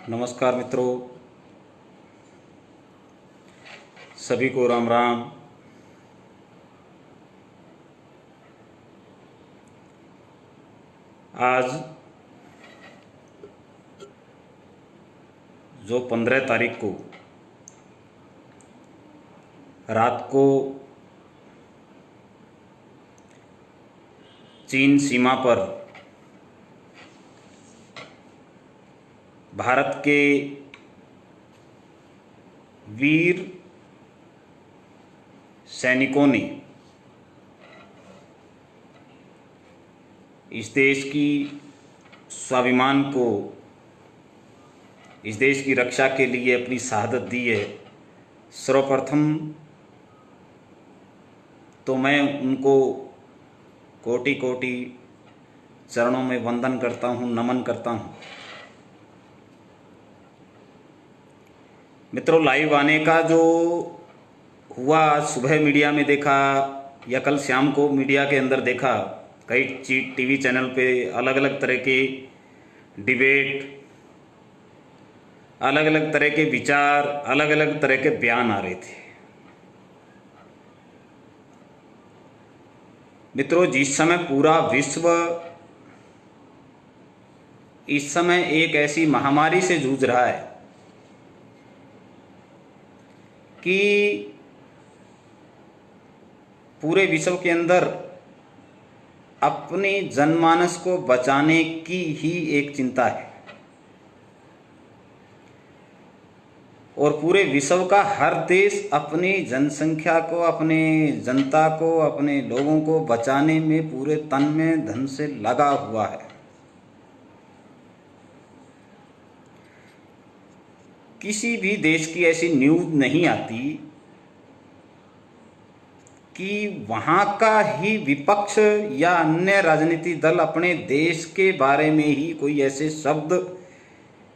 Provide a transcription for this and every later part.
नमस्कार मित्रों, सभी को राम राम। आज जो 15 तारीख को रात को चीन सीमा पर भारत के वीर सैनिकों ने इस देश की स्वाभिमान को, इस देश की रक्षा के लिए अपनी शहादत दी है। सर्वप्रथम तो मैं उनको कोटि कोटि चरणों में वंदन करता हूँ, नमन करता हूँ। मित्रों, लाइव आने का जो हुआ, सुबह मीडिया में देखा या कल शाम को मीडिया के अंदर देखा, कई टीवी चैनल पे अलग अलग तरह के डिबेट, अलग अलग तरह के विचार, अलग अलग तरह के बयान आ रहे थे। मित्रों, जिस समय पूरा विश्व इस समय एक ऐसी महामारी से जूझ रहा है कि पूरे विश्व के अंदर अपने जनमानस को बचाने की ही एक चिंता है और पूरे विश्व का हर देश अपनी जनसंख्या को, अपने जनता को, अपने लोगों को बचाने में पूरे तन में धन से लगा हुआ है। किसी भी देश की ऐसी न्यूज़ नहीं आती कि वहाँ का ही विपक्ष या अन्य राजनीतिक दल अपने देश के बारे में ही कोई ऐसे शब्द,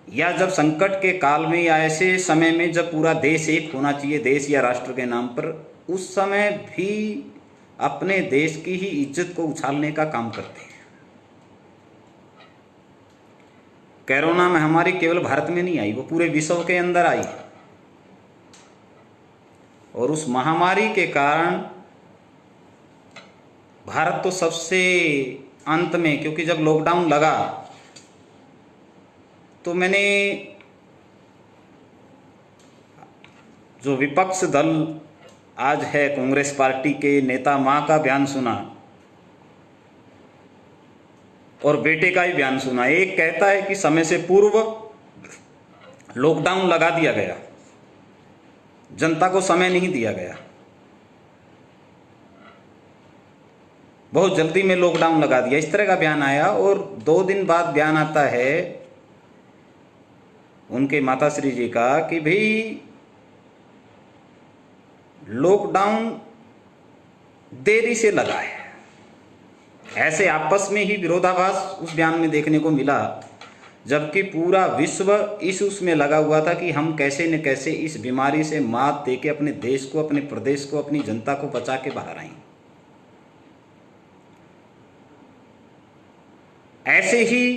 या जब संकट के काल में या ऐसे समय में जब पूरा देश एक होना चाहिए देश या राष्ट्र के नाम पर, उस समय भी अपने देश की ही इज्जत को उछालने का काम करते हैं। कोरोना महामारी केवल भारत में नहीं आई, वो पूरे विश्व के अंदर आई और उस महामारी के कारण भारत तो सबसे अंत में, क्योंकि जब लॉकडाउन लगा तो मैंने जो विपक्ष दल आज है, कांग्रेस पार्टी के नेता मां का बयान सुना और बेटे का ही बयान सुना। एक कहता है कि समय से पूर्व लॉकडाउन लगा दिया गया, जनता को समय नहीं दिया गया, बहुत जल्दी में लॉकडाउन लगा दिया, इस तरह का बयान आया। और 2 दिन बाद बयान आता है उनके माताश्री जी का कि भाई लॉकडाउन देरी से लगा है। ऐसे आपस में ही विरोधाभास उस बयान में देखने को मिला, जबकि पूरा विश्व इस उसमें लगा हुआ था कि हम कैसे न कैसे इस बीमारी से मात देके अपने देश को, अपने प्रदेश को, अपनी जनता को बचा के बाहर आए। ऐसे ही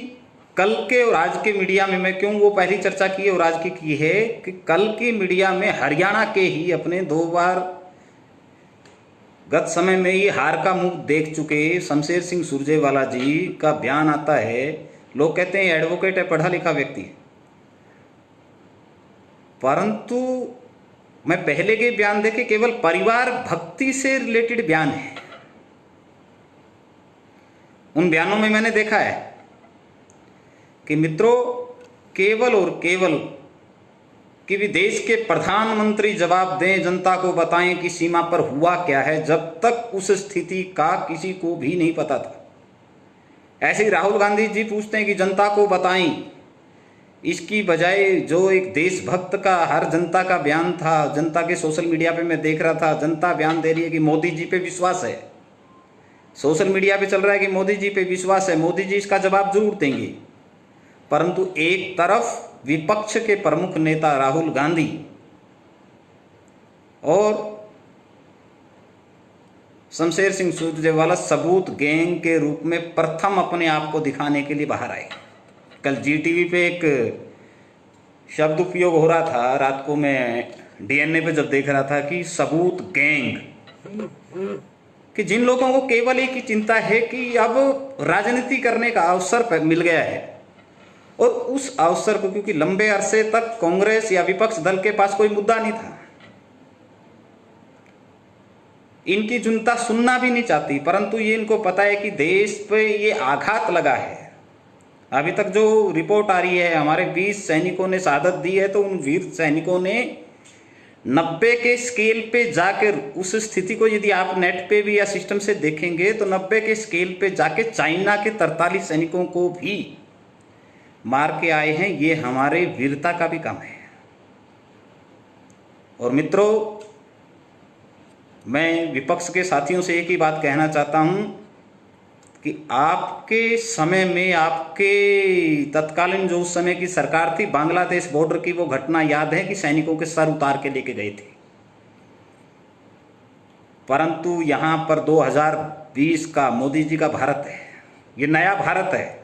कल के और आज के मीडिया में, मैं क्यों वो पहली चर्चा की और आज की है कि कल की मीडिया में हरियाणा के ही अपने 2 बार गत समय में ही हार का मुंह देख चुके शमशेर सिंह सुरजेवाला जी का बयान आता है। लोग कहते हैं एडवोकेट है, पढ़ा लिखा व्यक्ति है, परंतु मैं पहले के बयान देखे केवल परिवार भक्ति से रिलेटेड बयान है। उन बयानों में मैंने देखा है कि मित्रों, केवल और केवल कि भी देश के प्रधानमंत्री जवाब दें, जनता को बताएं कि सीमा पर हुआ क्या है, जब तक उस स्थिति का किसी को भी नहीं पता था। ऐसे ही राहुल गांधी जी पूछते हैं कि जनता को बताएं, इसकी बजाय जो एक देशभक्त का हर जनता का बयान था, जनता के सोशल मीडिया पे मैं देख रहा था, जनता बयान दे रही है कि मोदी जी पे विश्वास है, सोशल मीडिया पे चल रहा है कि मोदी जी पे विश्वास है, मोदी जी इसका जवाब जरूर देंगे। परंतु एक तरफ विपक्ष के प्रमुख नेता राहुल गांधी और शमशेर सिंह सुरजेवाला सबूत गैंग के रूप में प्रथम अपने आप को दिखाने के लिए बाहर आए। कल जी टीवी पे एक शब्द उपयोग हो रहा था रात को, मैं डीएनए पे जब देख रहा था कि सबूत गैंग, कि जिन लोगों को केवल एक ही चिंता है कि अब राजनीति करने का अवसर मिल गया है, और उस अवसर को, क्योंकि लंबे अरसे तक कांग्रेस या विपक्ष दल के पास कोई मुद्दा नहीं था, इनकी जनता सुनना भी नहीं चाहती, परंतु ये इनको पता है कि देश पे ये आघात लगा है। अभी तक जो रिपोर्ट आ रही है, हमारे 20 सैनिकों ने शहादत दी है, तो उन वीर सैनिकों ने 90 के स्केल पे जाकर उस स्थिति को यदि आप नेट पे भी या सिस्टम से देखेंगे तो 90 के स्केल पे जाके चाइना के 43 सैनिकों को भी मार के आए हैं। ये हमारे वीरता का भी काम है। और मित्रों, मैं विपक्ष के साथियों से एक ही बात कहना चाहता हूं कि आपके समय में, आपके तत्कालीन जो उस समय की सरकार थी, बांग्लादेश बॉर्डर की वो घटना याद है कि सैनिकों के सर उतार के लेके गए थे। परंतु यहां पर 2020 का मोदी जी का भारत है, ये नया भारत है।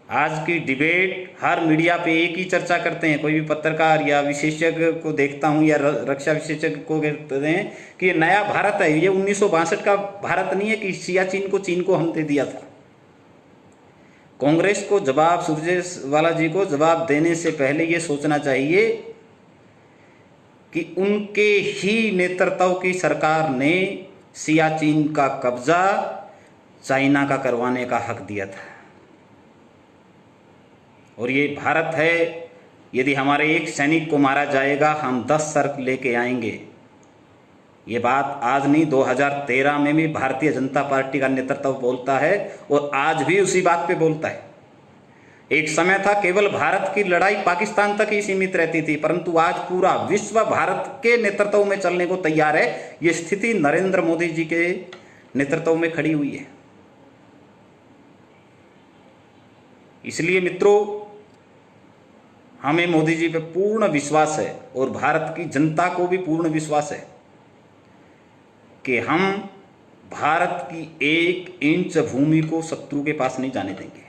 आज की डिबेट हर मीडिया पे एक ही चर्चा करते हैं, कोई भी पत्रकार या विशेषज्ञ को देखता हूं या रक्षा विशेषज्ञ को कहते हैं कि ये नया भारत है, ये 1962 का भारत नहीं है कि सियाचिन को चीन को हमने दिया था। कांग्रेस को जवाब, सुरजेवाला जी को जवाब देने से पहले ये सोचना चाहिए कि उनके ही नेतृत्व की सरकार ने सियाचिन का कब्जा चाइना का करवाने का हक दिया था। और ये भारत है, यदि हमारे एक सैनिक को मारा जाएगा हम 10 सर लेके आएंगे। ये बात आज नहीं, 2013 में भी भारतीय जनता पार्टी का नेतृत्व बोलता है और आज भी उसी बात पे बोलता है। एक समय था केवल भारत की लड़ाई पाकिस्तान तक ही सीमित रहती थी, परंतु आज पूरा विश्व भारत के नेतृत्व में चलने को तैयार है। ये स्थिति नरेंद्र मोदी जी के नेतृत्व में खड़ी हुई है। इसलिए मित्रों, हमें मोदी जी पे पूर्ण विश्वास है और भारत की जनता को भी पूर्ण विश्वास है कि हम भारत की 1 इंच भूमि को शत्रु के पास नहीं जाने देंगे।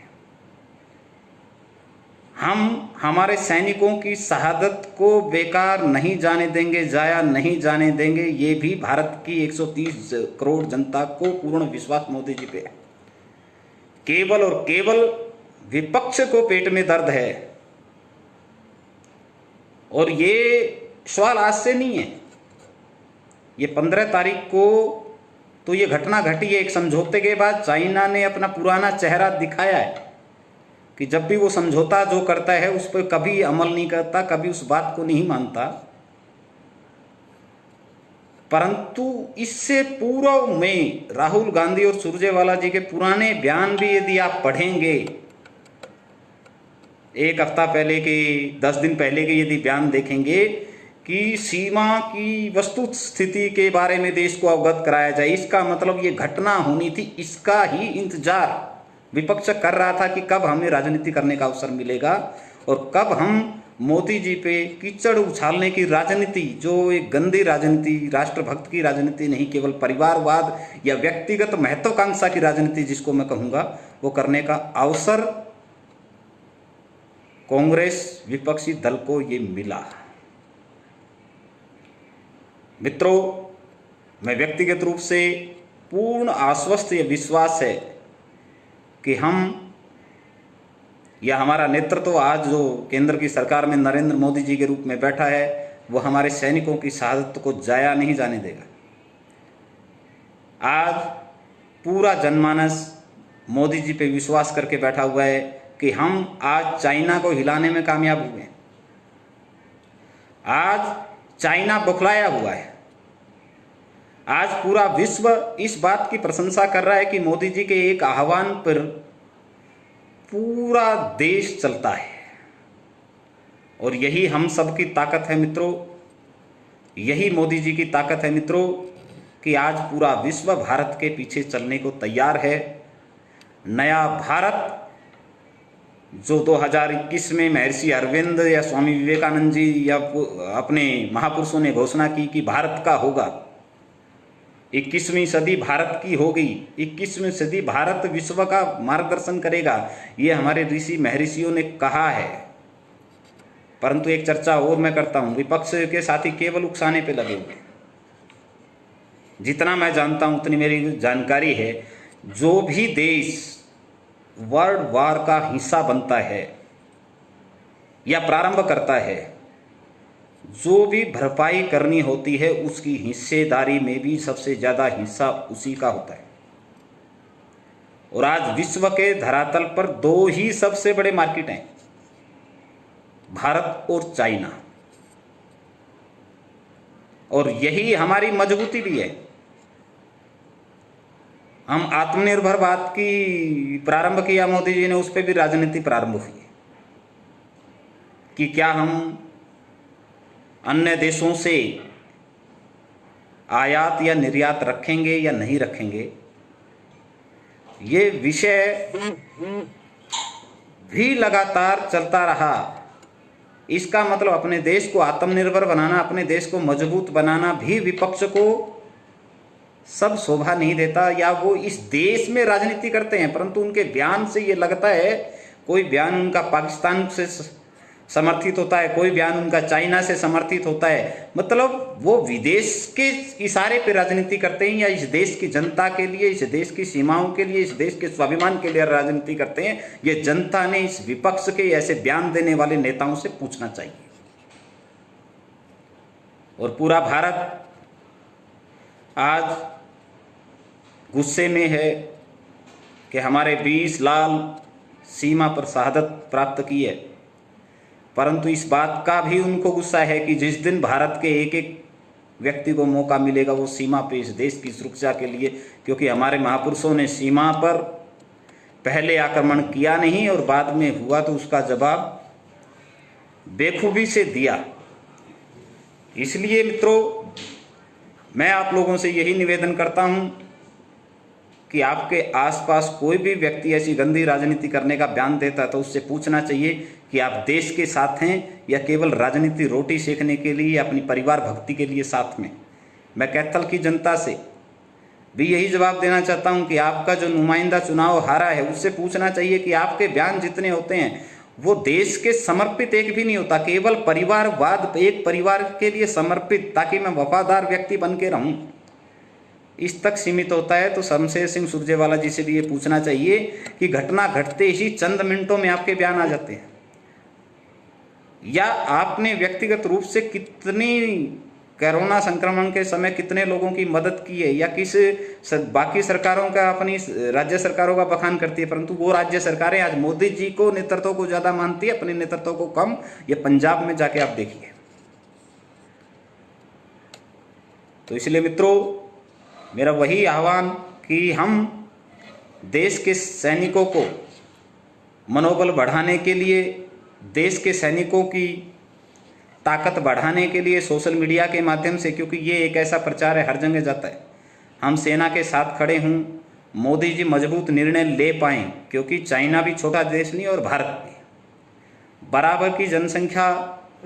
हम हमारे सैनिकों की शहादत को बेकार नहीं जाने देंगे, जाया नहीं जाने देंगे। ये भी भारत की 130 करोड़ जनता को पूर्ण विश्वास मोदी जी पे है। केवल और केवल विपक्ष को पेट में दर्द है, और ये सवाल आज से नहीं है। ये 15 तारीख को तो ये घटना घटी है। एक समझौते के बाद चाइना ने अपना पुराना चेहरा दिखाया है कि जब भी वो समझौता जो करता है उस पर कभी अमल नहीं करता, कभी उस बात को नहीं मानता। परंतु इससे पूर्व में राहुल गांधी और सुरजेवाला जी के पुराने बयान भी यदि आप पढ़ेंगे, एक हफ्ता पहले के, 10 दिन पहले के यदि बयान देखेंगे कि सीमा की वस्तुत स्थिति के बारे में देश को अवगत कराया जाए, इसका मतलब ये घटना होनी थी, इसका ही इंतजार विपक्ष कर रहा था कि कब हमें राजनीति करने का अवसर मिलेगा और कब हम मोदी जी पे कीचड़ उछालने की राजनीति, जो एक गंदी राजनीति, राष्ट्रभक्त की राजनीति नहीं, केवल परिवारवाद या व्यक्तिगत महत्वाकांक्षा की राजनीति जिसको मैं कहूँगा, वो करने का अवसर कांग्रेस विपक्षी दल को ये मिला। मित्रों, मैं व्यक्तिगत रूप से पूर्ण आश्वस्त या विश्वास है कि हम या हमारा नेतृत्व आज जो केंद्र की सरकार में नरेंद्र मोदी जी के रूप में बैठा है, वो हमारे सैनिकों की शहादत को जाया नहीं जाने देगा। आज पूरा जनमानस मोदी जी पे विश्वास करके बैठा हुआ है कि हम आज चाइना को हिलाने में कामयाब हुए। आज चाइना बौखलाया हुआ है। आज पूरा विश्व इस बात की प्रशंसा कर रहा है कि मोदी जी के एक आह्वान पर पूरा देश चलता है। और यही हम सब की ताकत है मित्रों, यही मोदी जी की ताकत है मित्रों कि आज पूरा विश्व भारत के पीछे चलने को तैयार है। नया भारत जो 2021 में महर्षि अरविंद या स्वामी विवेकानंद जी या अपने महापुरुषों ने घोषणा की कि भारत का होगा, 21वीं सदी भारत की होगी, 21वीं सदी भारत विश्व का मार्गदर्शन करेगा, ये हमारे ऋषि महर्षियों ने कहा है। परंतु एक चर्चा और मैं करता हूं, विपक्ष के साथी केवल उकसाने पे लगे हुए। जितना मैं जानता हूं, उतनी मेरी जानकारी है, जो भी देश वर्ल्ड वार का हिस्सा बनता है या प्रारंभ करता है, जो भी भरपाई करनी होती है उसकी हिस्सेदारी में भी सबसे ज्यादा हिस्सा उसी का होता है। और आज विश्व के धरातल पर दो ही सबसे बड़े मार्केट हैं, भारत और चाइना, और यही हमारी मजबूती भी है। हम आत्मनिर्भरवाद की प्रारंभ किया मोदी जी ने, उस पर भी राजनीति प्रारंभ हुई कि क्या हम अन्य देशों से आयात या निर्यात रखेंगे या नहीं रखेंगे। ये विषय भी लगातार चलता रहा। इसका मतलब अपने देश को आत्मनिर्भर बनाना, अपने देश को मजबूत बनाना भी विपक्ष को सब शोभा नहीं देता, या वो इस देश में राजनीति करते हैं, परंतु उनके बयान से ये लगता है, कोई बयान उनका पाकिस्तान से समर्थित होता है, कोई बयान उनका चाइना से समर्थित होता है, मतलब वो विदेश के इशारे पे राजनीति करते हैं, या इस देश की जनता के लिए, इस देश की सीमाओं के लिए, इस देश के स्वाभिमान के लिए राजनीति करते हैं। ये जनता ने इस विपक्ष के ऐसे बयान देने वाले नेताओं से पूछना चाहिए। और पूरा भारत आज गुस्से में है कि हमारे 20 लाल सीमा पर शहादत प्राप्त की है, परंतु इस बात का भी उनको गुस्सा है कि जिस दिन भारत के एक एक व्यक्ति को मौका मिलेगा वो सीमा पे इस देश की सुरक्षा के लिए, क्योंकि हमारे महापुरुषों ने सीमा पर पहले आक्रमण किया नहीं और बाद में हुआ तो उसका जवाब बेखूबी से दिया। इसलिए मित्रों, मैं आप लोगों से यही निवेदन करता हूं कि आपके आसपास कोई भी व्यक्ति ऐसी गंदी राजनीति करने का बयान देता है तो उससे पूछना चाहिए कि आप देश के साथ हैं या केवल राजनीति रोटी सेकने के लिए या अपनी परिवार भक्ति के लिए साथ में। मैं कैथल की जनता से भी यही जवाब देना चाहता हूं कि आपका जो नुमाइंदा चुनाव हारा है उससे पूछना चाहिए कि आपके बयान जितने होते हैं वो देश के समर्पित एक भी नहीं होता, केवल परिवारवाद, एक परिवार के लिए समर्पित, ताकि मैं वफादार व्यक्ति बन के रहूं, इस तक सीमित होता है। तो शमशेर सिंह सुरजेवाला जी से भी ये पूछना चाहिए कि घटना घटते ही चंद मिनटों में आपके बयान आ जाते हैं, या आपने व्यक्तिगत रूप से कितनी कोरोना संक्रमण के समय कितने लोगों की मदद की है, या किस बाकी सरकारों का, अपनी राज्य सरकारों का बखान करती है, परंतु वो राज्य सरकारें आज मोदी जी को नेतृत्व को ज्यादा मानती है, अपने नेतृत्व को कम। ये पंजाब में जाके आप देखिए। तो इसलिए मित्रों, मेरा वही आह्वान कि हम देश के सैनिकों को मनोबल बढ़ाने के लिए, देश के सैनिकों की ताकत बढ़ाने के लिए सोशल मीडिया के माध्यम से, क्योंकि ये एक ऐसा प्रचार है हर जगह जाता है, हम सेना के साथ खड़े हूँ, मोदी जी मजबूत निर्णय ले पाएं, क्योंकि चाइना भी छोटा देश नहीं और भारत भी बराबर की जनसंख्या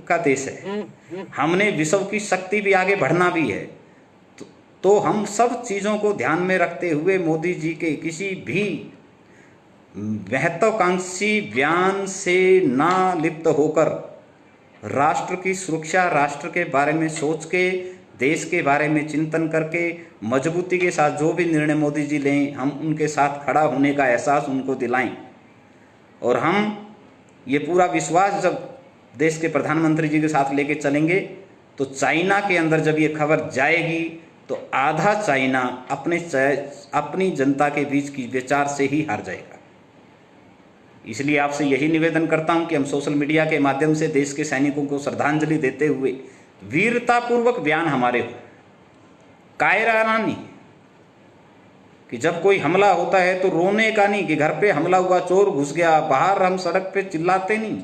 का देश है। हमने विश्व की शक्ति भी आगे बढ़ना भी है, तो हम सब चीज़ों को ध्यान में रखते हुए मोदी जी के किसी भी महत्वाकांक्षी बयान से ना लिप्त होकर राष्ट्र की सुरक्षा, राष्ट्र के बारे में सोच के, देश के बारे में चिंतन करके मजबूती के साथ जो भी निर्णय मोदी जी लें, हम उनके साथ खड़ा होने का एहसास उनको दिलाएं। और हम ये पूरा विश्वास जब देश के प्रधानमंत्री जी के साथ लेके चलेंगे, तो चाइना के अंदर जब ये खबर जाएगी तो आधा चाइना अपनी जनता के बीच की विचार से ही हार जाएगा। इसलिए आपसे यही निवेदन करता हूं कि हम सोशल मीडिया के माध्यम से देश के सैनिकों को श्रद्धांजलि देते हुए वीरतापूर्वक बयान हमारे हो, कायराना नहीं, कि जब कोई हमला होता है तो रोने का नहीं कि घर पे हमला हुआ, चोर घुस गया, बाहर हम सड़क पे चिल्लाते नहीं,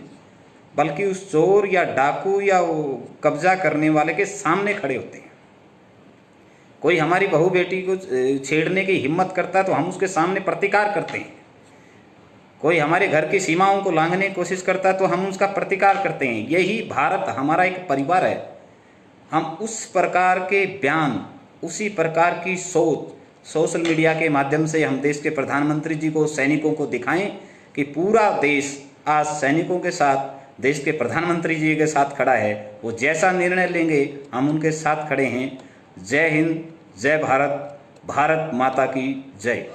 बल्कि उस चोर या डाकू या कब्जा करने वाले के सामने खड़े होते हैं। कोई हमारी बहू बेटी को छेड़ने की हिम्मत करता है तो हम उसके सामने प्रतिकार करते हैं। कोई हमारे घर की सीमाओं को लांघने की कोशिश करता है तो हम उसका प्रतिकार करते हैं। यही भारत हमारा एक परिवार है। हम उस प्रकार के बयान, उसी प्रकार की सोच सोशल मीडिया के माध्यम से हम देश के प्रधानमंत्री जी को, सैनिकों को दिखाएं कि पूरा देश आज सैनिकों के साथ देश के प्रधानमंत्री जी के साथ खड़ा है। वो जैसा निर्णय लेंगे हम उनके साथ खड़े हैं। जय हिंद, जय भारत, भारत माता की जय।